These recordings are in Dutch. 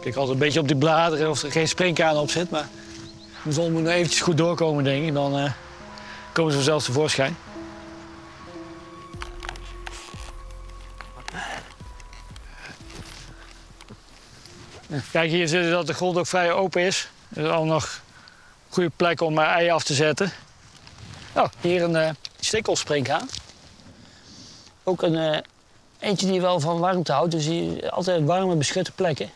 Kijk altijd een beetje op die bladeren of er geen springkaan op zit. Maar de zon moet nog eventjes goed doorkomen, denk ik. Dan komen ze vanzelf tevoorschijn. Kijk, hier zie je dat de grond ook vrij open is. Er is al nog een goede plek om ei af te zetten. Oh, hier een stikkelspringhaan. Ook een eentje die wel van warmte houdt, dus hier altijd warme, beschutte plekken.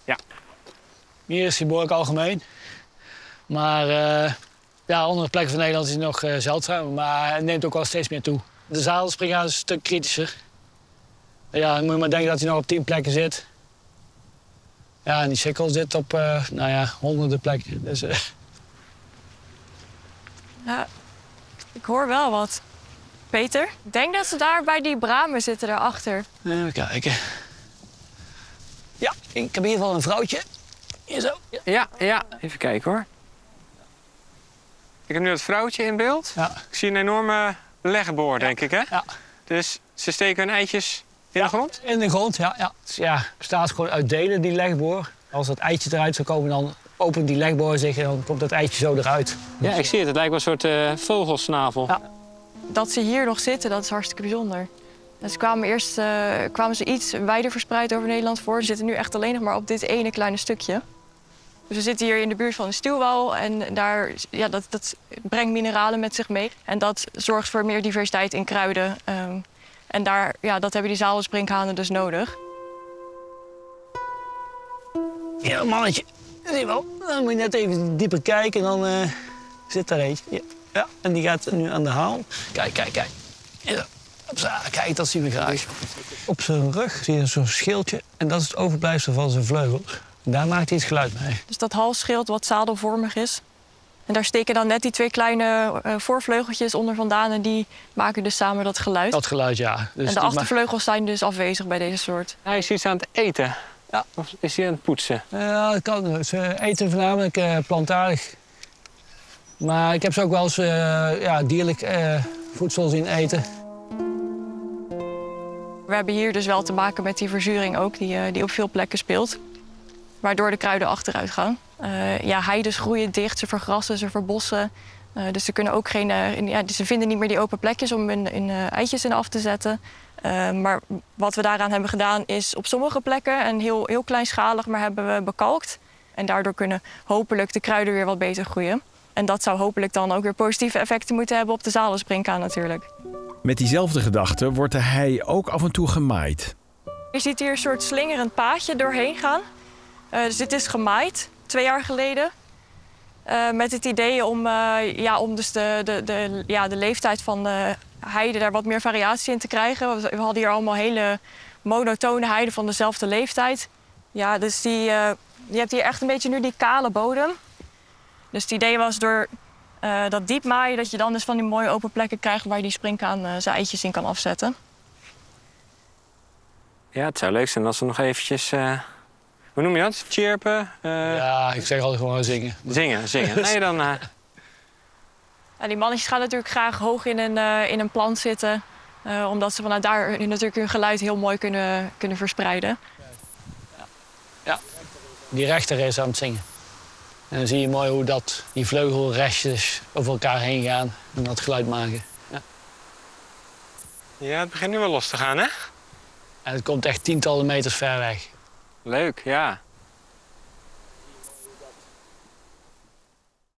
Ja. Hier is hij behoorlijk algemeen. Maar ja, andere plekken van Nederland is hij nog zeldzaam, maar het neemt ook wel steeds meer toe. De zadelspringhaan is een stuk kritischer. Ja, dan moet je maar denken dat hij nog op 10 plekken zit. Ja, en die sikkel zit op nou ja, honderden plekken. Dus, Ja, ik hoor wel wat. Peter? Ik denk dat ze daar bij die bramen zitten, daarachter. even kijken. Ja, ik heb in ieder geval een vrouwtje. Hier zo. Ja, even kijken hoor. Ik heb nu het vrouwtje in beeld. Ja. Ik zie een enorme legboor, denk ik, hè? Ja. Dus ze steken hun eitjes in de grond? In de grond, ja. Dus ja, bestaat gewoon uit delen, die legboor. Als dat eitje eruit zou komen, dan opent die legboor zich en dan komt dat eitje zo eruit. Ja, ik zie het. Het lijkt wel een soort vogelsnavel. Ja. Dat ze hier nog zitten, dat is hartstikke bijzonder. Dus kwamen ze iets wijder verspreid over Nederland voor. Ze zitten nu echt alleen nog maar op dit ene kleine stukje. Dus we zitten hier in de buurt van een stuwwal en daar, ja, dat brengt mineralen met zich mee. En dat zorgt voor meer diversiteit in kruiden. En daar, ja, dat hebben die zadelsprinkhanen dus nodig. Ja, mannetje. Zie je wel. Dan moet je net even dieper kijken en dan zit daar eentje. Ja. Ja, en die gaat nu aan de haal. Kijk. Ja. Kijk, dat zien we graag. Op zijn rug zie je zo'n schildje en dat is het overblijfsel van zijn vleugels. Daar maakt hij het geluid mee. Dus dat halsschild wat zadelvormig is. En daar steken dan net die 2 kleine voorvleugeltjes onder vandaan en die maken dus samen dat geluid. Dat geluid, ja. Dus en de achtervleugels zijn dus afwezig bij deze soort. Hij is iets aan het eten. Ja. Of is hij aan het poetsen? Ja, dat kan. Ze eten voornamelijk plantaardig. Maar ik heb ze ook wel eens ja, dierlijk voedsel zien eten. We hebben hier dus wel te maken met die verzuring ook, die op veel plekken speelt. Waardoor de kruiden achteruit gaan. Ja, heides groeien dicht, ze vergrassen, ze verbossen. Dus ze kunnen ook ze vinden niet meer die open plekjes om hun eitjes in af te zetten. Maar wat we daaraan hebben gedaan is op sommige plekken, en heel kleinschalig, maar hebben we bekalkt. En daardoor kunnen hopelijk de kruiden weer wat beter groeien. En dat zou hopelijk dan ook weer positieve effecten moeten hebben op de zadelspringhaan natuurlijk. Met diezelfde gedachte wordt de hei ook af en toe gemaaid. Je ziet hier een soort slingerend paadje doorheen gaan. Dus dit is gemaaid 2 jaar geleden. Met het idee om dus de leeftijd van de heide daar wat meer variatie in te krijgen. We hadden hier allemaal hele monotone heiden van dezelfde leeftijd. Ja, dus je hebt hier echt een beetje nu die kale bodem. Dus het idee was door dat diep maaien dat je dan dus van die mooie open plekken krijgt waar je die springhaan zijn eitjes in kan afzetten. Ja, het zou leuk zijn als we nog eventjes... Hoe noem je dat? Chirpen? Ja, ik zeg altijd gewoon zingen. Zingen. Nee, dan... Ja, die mannetjes gaan natuurlijk graag hoog in een plant zitten. Omdat ze vanuit daar natuurlijk hun geluid heel mooi kunnen verspreiden. Ja, die rechter is aan het zingen. En dan zie je mooi hoe die vleugelrestjes over elkaar heen gaan en dat geluid maken. Ja, het begint nu wel los te gaan, hè? En het komt echt tientallen meters ver weg. Leuk, ja.